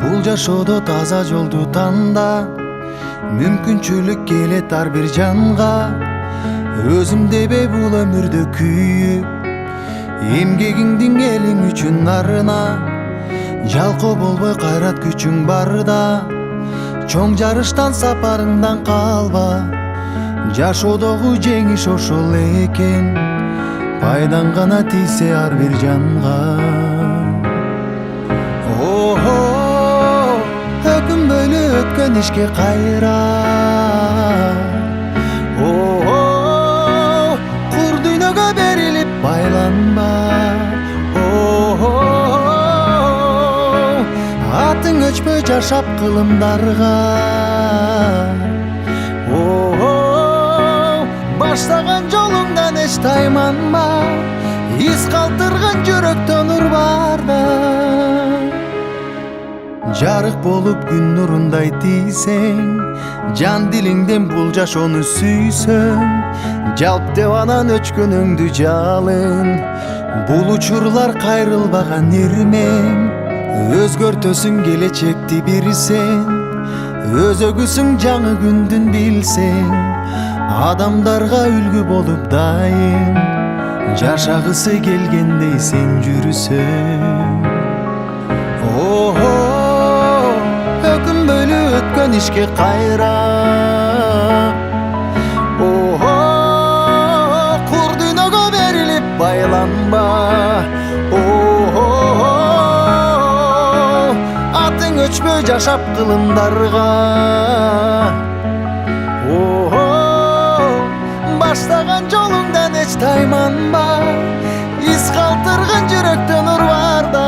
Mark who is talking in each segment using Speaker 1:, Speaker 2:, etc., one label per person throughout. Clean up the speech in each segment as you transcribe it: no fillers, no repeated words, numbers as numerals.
Speaker 1: Бул жашоодо таза жолду танда, мүмкүнчүлүк келет ар бир жанга. Өзүм дебей бул өмүрдө күйүп, эмгегиңдин элиң үчүн арына. Жалкоо болбой кайрат күчүң барда, чоң жарыштан сапарыңдан калба. Жашоодогу жеңиш ошол экен, пайдаң гана тийсе ар бир жанга. Өкүнбөйлү өткөн ишке кайра, кур дүйнөгө берилип байланба. Атың өчпөй жашап кылымдарга, баштаган жолуңдан эч тайманма. Из калтырган жүрөктөн нур барда, жарык болуп күн нурундай тийсең, жан дилиңден бул жашоону сүйсөң, жалп деп анан өчкөнүңдү жалын. Бул учурлар кайрылбаган ирмең, өзгөртөсүң келечекти бир сен. Өзөгүсүң жаңы күндүн билсең, адамдарга үлгү болуп дайым. Жашагысы келгендей сен жүрсөң. Өкүнбөйлү өткөн ишке кайра, кур дүйнөгө берилип байланба. Атың өчпөй жашап кылымдарга, баштаган жолуңдан эч тайманба. Из калтырган жүрөктөн нур барда.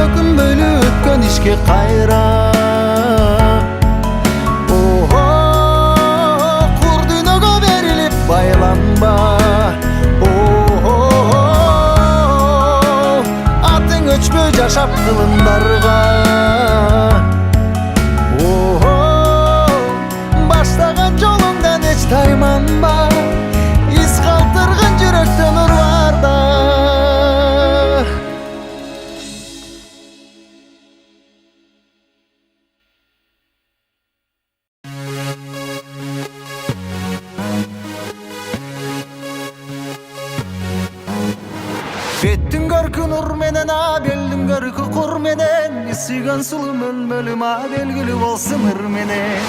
Speaker 1: Өкүнбөйлү өткөн ишке кайра, кур дүйнөгө берилип байланба. Атың өчпөй жашап кылымдарга, баштаган жолуңдан эч тайманба. Из калтырган жүрөктөн нур барда. Беттің көркі нұр менен, белдің көркі құр менен, сүйген сұлу мөлмөлім белгілі болсын ыр менен.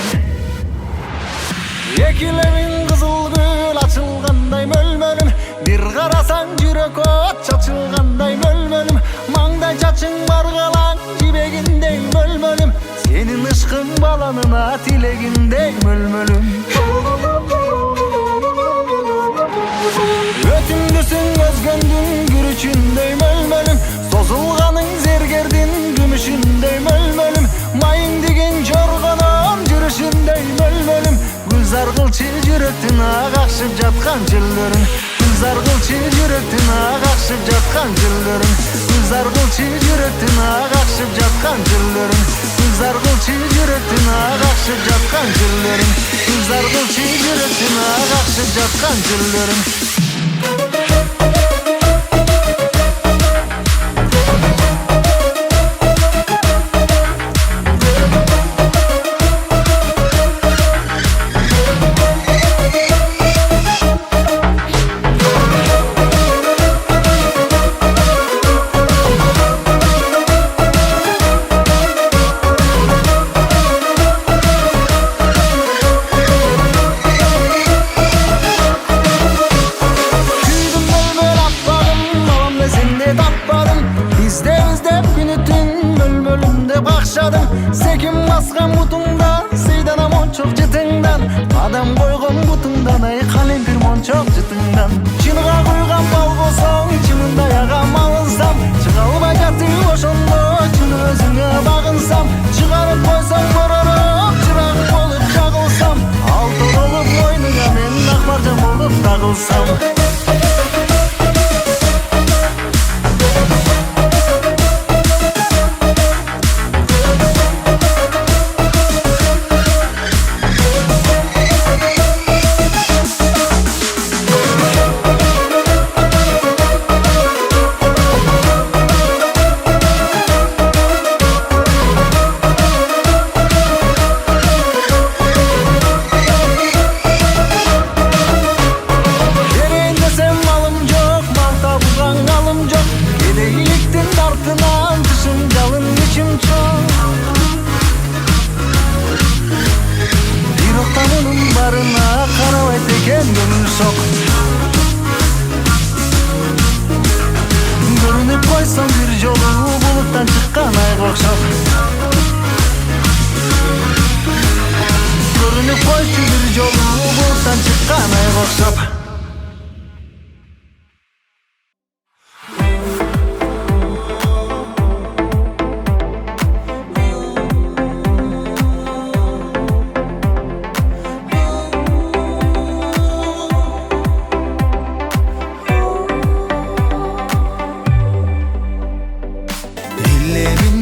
Speaker 1: Екілемін қызыл гүл açılғандай мөлмөлім, бір қарасаң жүрек от шашылғандай мөлмөлім. Маңдай чачың барғалаң жібегіндей мөлмөлім, сенің ышқың баланына тілегіндей мөлмөлім. Өтүңдүсүң өзгөндүң күрүчүндөй мөлмөлүм, созулганың зергердин күмүшүндөй мөлмөлүм. Майың деген жоргонон жүрүшүндөй мөлмөлүм, гүлзар кылчы жүрөктүн агакшып жаткан жылдырын. Гүлзар кылчы жүрөктүн агакшып жаткан жылдырын. Гүлзар кылчы жүрөктүн агакшып жаткан жылдырын. Гүлзар кылчы жүрөктүн агакшып жаткан жылдырын. Гүлзар кылчы жүрөктүн агакшып жаткан жылдырын. Sekin baskan butundan, seydana monçok jıtыңдан. Adam koygon butundan, ay kalempir monçok jıtыңдан. Çınıga kuygan bal bolsоң, çınında yağam alınsam. Çıgalbay жатып ошондо, çını özüңe bagınsam. Çıgarıp koysaң mororoп, çırak bolup jagılsam. Altın olup boynuna men akbarcan bolup tagılsam. биле